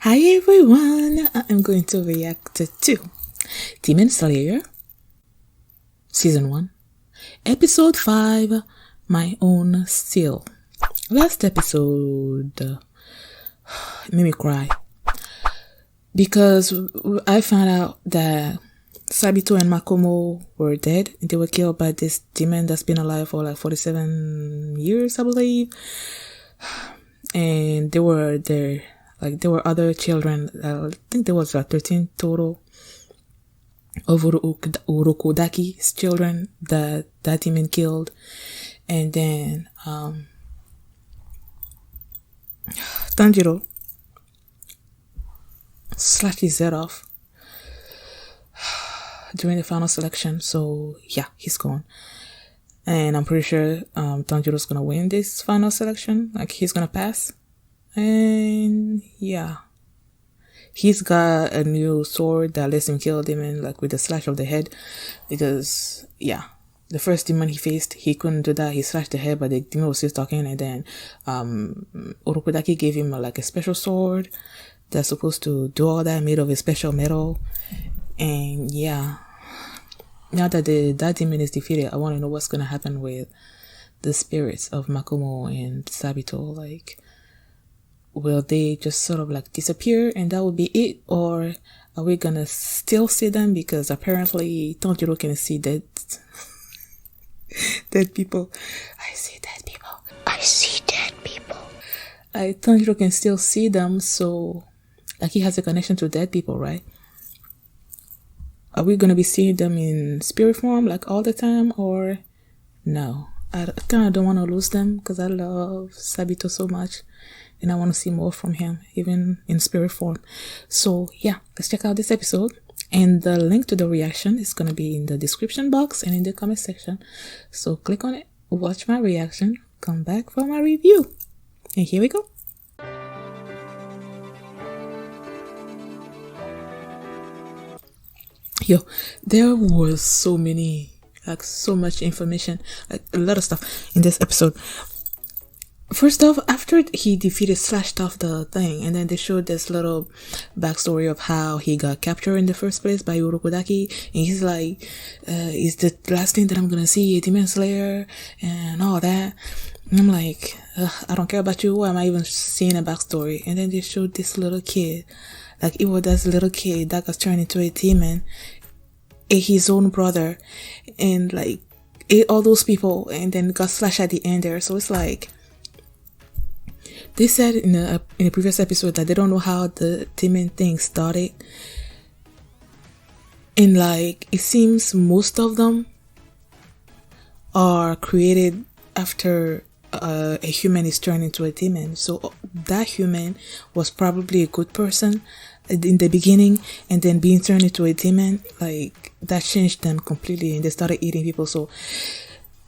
Hi everyone, I'm going to react to Demon Slayer Season 1 Episode 5 My Own Steel. Last episode made me cry because I found out that Sabito and Makomo were dead. They were killed by this demon that's been alive for like 47 years, I believe. And there were other children. I think there was 13 total of Urokodaki's children that demon killed. And then Tanjiro slashed his head off during the final selection. So yeah, he's gone. And I'm pretty sure Tanjiro's gonna win this final selection. Like, he's gonna pass. And yeah, he's got a new sword that lets him kill demon like with a slash of the head, because yeah, the first demon he faced, he couldn't do that. He slashed the head, but the demon was still talking. And then Urokodaki gave him like a special sword that's supposed to do all that, made of a special metal. And yeah, now that that demon is defeated, I want to know what's gonna happen with the spirits of Makomo and Sabito. Like, will they just sort of like disappear and that will be it? Or are we gonna still see them? Because apparently Tanjiro can see dead people. I see dead people. I see dead people. Tanjiro can still see them, so like he has a connection to dead people, right? Are we gonna be seeing them in spirit form like all the time, or no? I kind of don't want to lose them because I love Sabito so much. And I want to see more from him, even in spirit form. So yeah, let's check out this episode. And the link to the reaction is going to be in the description box and in the comment section. So click on it, watch my reaction, come back for my review. And here we go. Yo, there was so much information, like a lot of stuff in this episode. First off, after he slashed off the thing, and then they showed this little backstory of how he got captured in the first place by Urokodaki, and he's like, it's the last thing that I'm gonna see, a Demon Slayer, and all that. And I'm like, I don't care about you, why am I even seeing a backstory? And then they showed this little kid, like it was this little kid that got turned into a demon, ate his own brother, and like ate all those people, and then got slashed at the end there. So it's like, they said in a previous episode that they don't know how the demon thing started. And like, it seems most of them are created after a human is turned into a demon. So that human was probably a good person in the beginning, and then being turned into a demon, like that changed them completely and they started eating people. So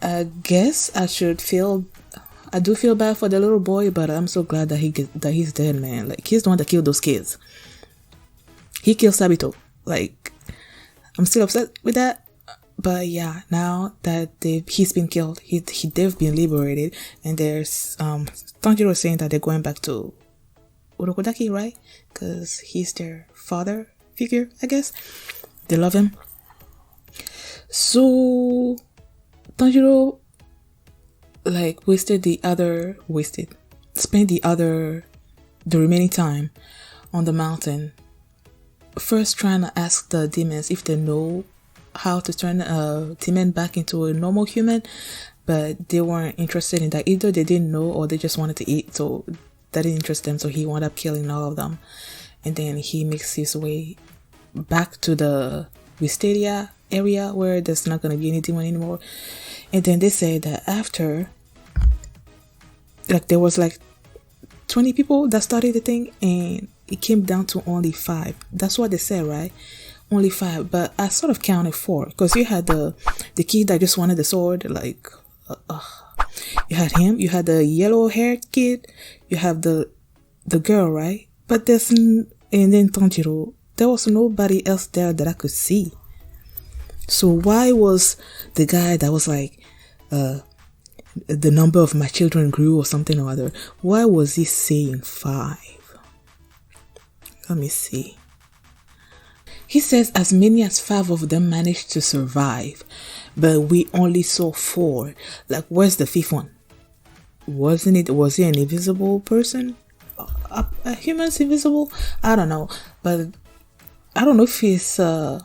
I guess I do feel bad for the little boy, but I'm so glad that he's dead, man. Like, he's the one that killed those kids. He killed Sabito. Like, I'm still upset with that. But yeah, now that he's been killed, they've been liberated, and there's Tanjiro saying that they're going back to Urokodaki, right? Because he's their father figure, I guess. They love him. So Tanjiro spent the remaining time on the mountain, first trying to ask the demons if they know how to turn a demon back into a normal human, but they weren't interested in that. Either they didn't know or they just wanted to eat, so that didn't interest them. So he wound up killing all of them, and then he makes his way back to the Wisteria area where there's not going to be any demon anymore. And then they say that after, like, there was like 20 people that started the thing, and it came down to only 5. That's what they said, right? Only 5. But I sort of counted 4, because you had the kid that just wanted the sword, like you had him, you had the yellow haired kid, you have the girl, right? But and then Tanjiro. There was nobody else there that I could see. So why was the guy that was like, the number of my children grew or something or other, why was he saying 5? Let me see. He says as many as 5 of them managed to survive, but we only saw 4. Like, where's the 5th one? Was he an invisible person? A human's invisible? I don't know, but I don't know if it's an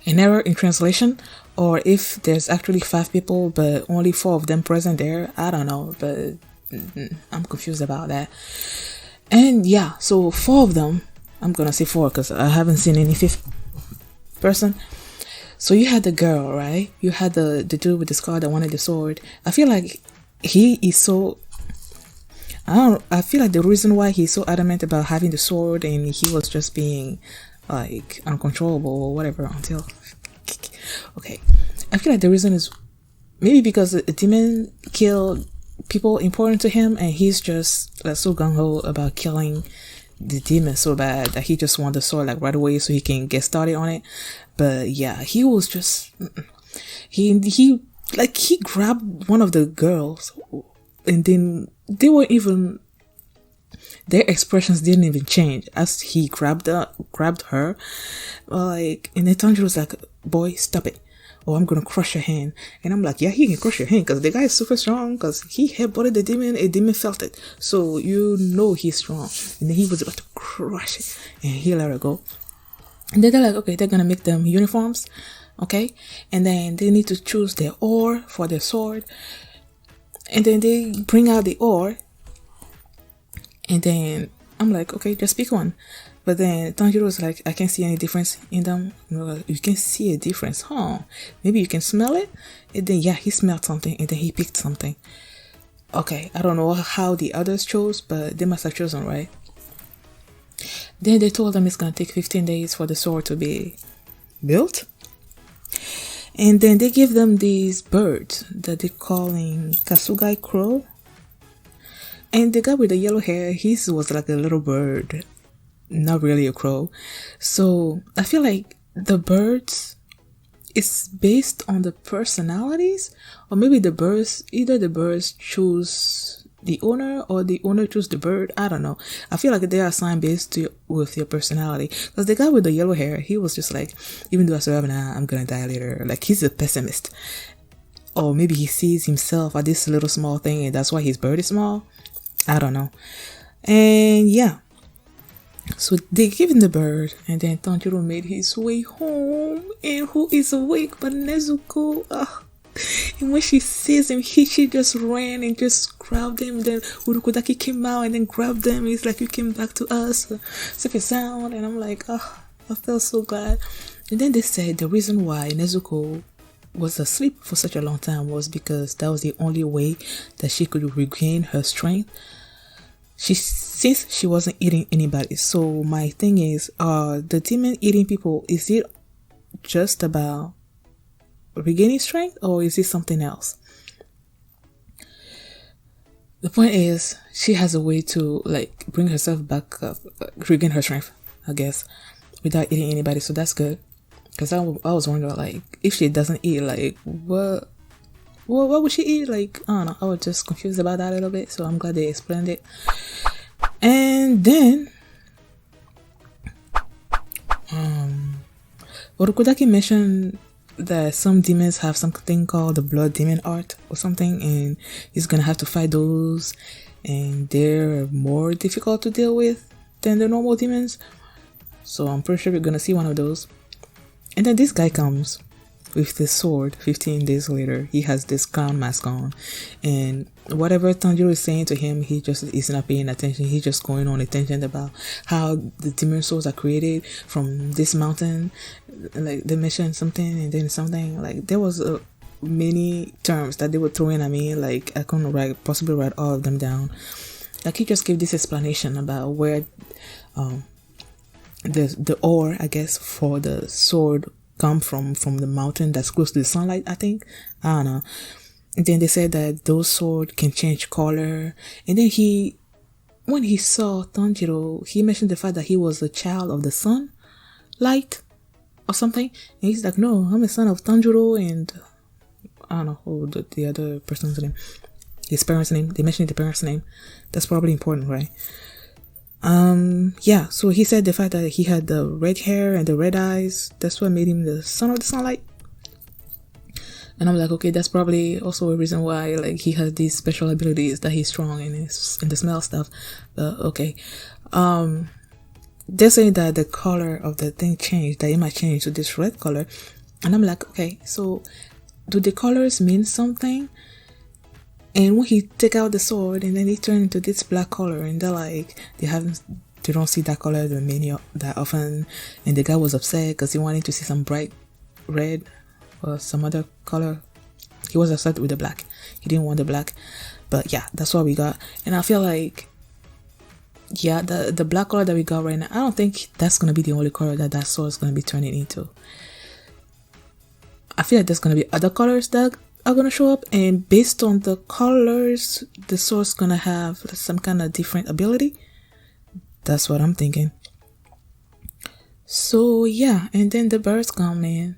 error in translation or if there's actually 5 people but only 4 of them present there. I don't know, but I'm confused about that. And yeah, so 4 of them, I'm gonna say 4 because I haven't seen any 5th person. So you had the girl, right? You had the dude with the scar that wanted the sword. I feel like he is so... I feel like the reason why he's so adamant about having the sword and he was just being like uncontrollable or whatever until... Okay. I feel like the reason is maybe because a demon killed people important to him and he's just like so gung-ho about killing the demon so bad that he just wants the sword like right away so he can get started on it. But yeah, he was just... He grabbed one of the girls and then they were even... Their expressions didn't even change as he grabbed her. Like, and then Tanjiro was like, boy, stop it. Or I'm gonna crush your hand. And I'm like, yeah, he can crush your hand because the guy is super strong because he headbutted the demon, a demon felt it. So you know he's strong. And then he was about to crush it and he let her go. And then they're like, okay, they're gonna make them uniforms. Okay. And then they need to choose their ore for their sword. And then they bring out the ore. And then I'm like, okay, just pick one. But then Tanjiro was like, I can't see any difference in them. You can see a difference, huh? Maybe you can smell it? And then, yeah, he smelled something and then he picked something. Okay, I don't know how the others chose, but they must have chosen, right? Then they told them it's gonna take 15 days for the sword to be built. And then they give them these birds that they're calling Kasugai Crow. And the guy with the yellow hair, his was like a little bird, not really a crow. So I feel like the birds is based on the personalities, or maybe either the birds choose the owner or the owner choose the bird. I don't know. I feel like they are assigned based with your personality. Because the guy with the yellow hair, he was just like, even though I survive now, I'm gonna die later. Like, he's a pessimist. Or maybe he sees himself at this little small thing and that's why his bird is small. I don't know. And yeah, so they gave him the bird and then Tanjiro made his way home. And who is awake but Nezuko? And when she sees him, she just ran and just grabbed him. Then Urokodaki came out and then grabbed them. He's like, you came back to us, safe and sound. And I'm like, I felt so glad. And then they said the reason why Nezuko was asleep for such a long time was because that was the only way that she could regain her strength. Since she wasn't eating anybody. So my thing is, the demon eating people, is it just about regaining strength or is it something else? The point is, she has a way to like bring herself back up, regain her strength, I guess, without eating anybody. So that's good. Because I was wondering, like, if she doesn't eat, like, what would she eat? Like, I don't know. I was just confused about that a little bit. So I'm glad they explained it. And then, Orokodaki mentioned that some demons have something called the blood demon art or something. And he's going to have to fight those. And they're more difficult to deal with than the normal demons. So I'm pretty sure we're going to see one of those. And then this guy comes with this sword 15 days later. He has this clown mask on. And whatever Tanjiro is saying to him, he just is not paying attention. He's just going on attention about how the demon souls are created from this mountain. Like, they mentioned something and then something. Like, there was many terms that they were throwing at me. Like, I couldn't possibly write all of them down. Like, he just gave this explanation about where the ore, I guess, for the sword come from the mountain that's close to the sunlight, I think. I don't know. And then they said that those swords can change color. And then when he saw Tanjiro, he mentioned the fact that he was a child of the sunlight or something. And he's like, no, I'm a son of Tanjiro and I don't know who the other person's name. His parents' name. They mentioned the parents' name. That's probably important, right? Yeah, so he said the fact that he had the red hair and the red eyes, that's what made him the son of the sunlight. And I'm like, okay, that's probably also a reason why like he has these special abilities, that he's strong in the smell stuff. But okay. They're saying that the color of the thing changed, that it might change to this red color. And I'm like, okay, so do the colors mean something? And when he take out the sword and then he turned into this black color, and they're like, they don't see that color that often. And the guy was upset because he wanted to see some bright red or some other color. He was upset with the black. He didn't want the black. But yeah, that's what we got. And I feel like, yeah, the black color that we got right now, I don't think that's going to be the only color that sword is going to be turning into. I feel like there's going to be other colors that are going to show up, and based on the colors, the sword's going to have some kind of different ability. That's what I'm thinking. So yeah, and then the birds come in,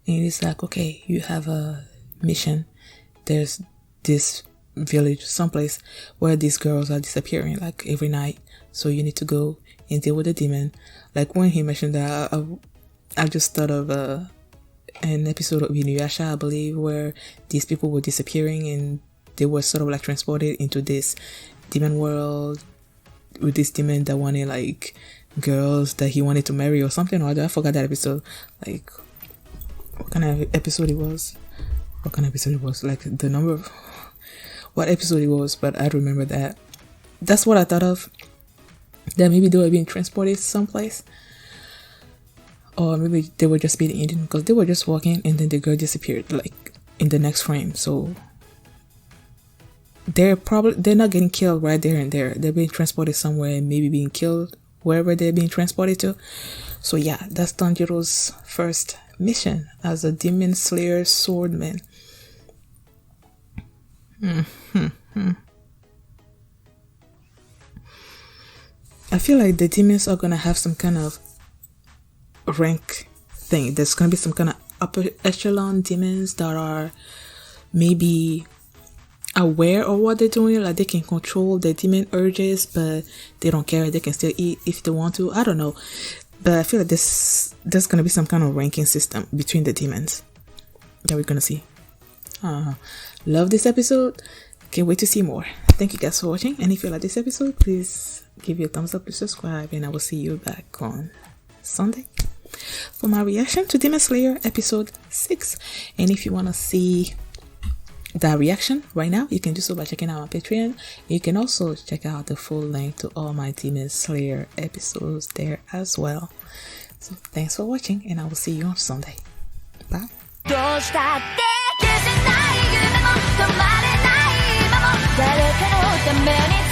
and it's like, okay, you have a mission. There's this village, someplace where these girls are disappearing like every night, so you need to go and deal with the demon. Like when he mentioned that, I just thought of an episode of Inuyasha, I believe, where these people were disappearing and they were sort of like transported into this demon world with this demon that wanted like girls that he wanted to marry or something or other. I forgot that episode. Like what kind of episode it was? Like the number of what episode it was, but I remember that. That's what I thought of. That maybe they were being transported someplace. Or maybe they were just being eaten, because they were just walking and then the girl disappeared like in the next frame. So they're not getting killed right there and there. They're being transported somewhere and maybe being killed wherever they're being transported to. So yeah, that's Tanjiro's first mission as a demon slayer swordman. I feel like the demons are gonna have some kind of rank thing. There's gonna be some kind of upper echelon demons that are maybe aware of what they're doing, like they can control their demon urges, but they don't care. They can still eat if they want to. I don't know, but I feel like there's gonna be some kind of ranking system between the demons that we're gonna see. Love this episode. Can't wait to see more. Thank you guys for watching, and if you like this episode, please give it a thumbs up, please subscribe, and I will see you back on Sunday for my reaction to Demon Slayer episode 6. And if you want to see that reaction right now, you can do so by checking out my Patreon. You can also check out the full link to all my Demon Slayer episodes there as well. So thanks for watching, and I will see you on Sunday. Bye. 誰かのために